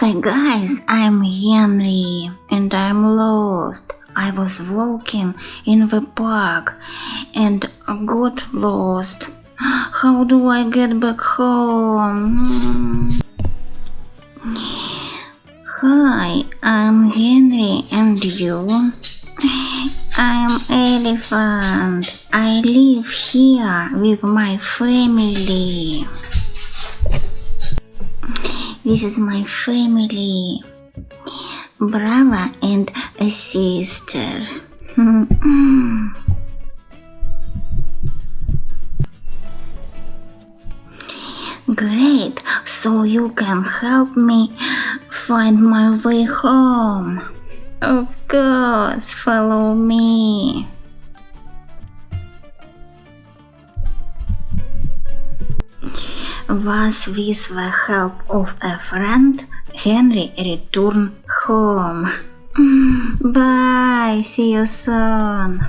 Hi guys, I'm Henry and I'm lost. I was walking in the park and got lost. How do I get back home? Hi, I'm Henry and you? I'm Elephant. I live here with my family. This is my family, brother and a sister. Great, so you can help me find my way home. Of course, follow me. Thus, with the help of a friend, Henry returned home. Bye, see you soon.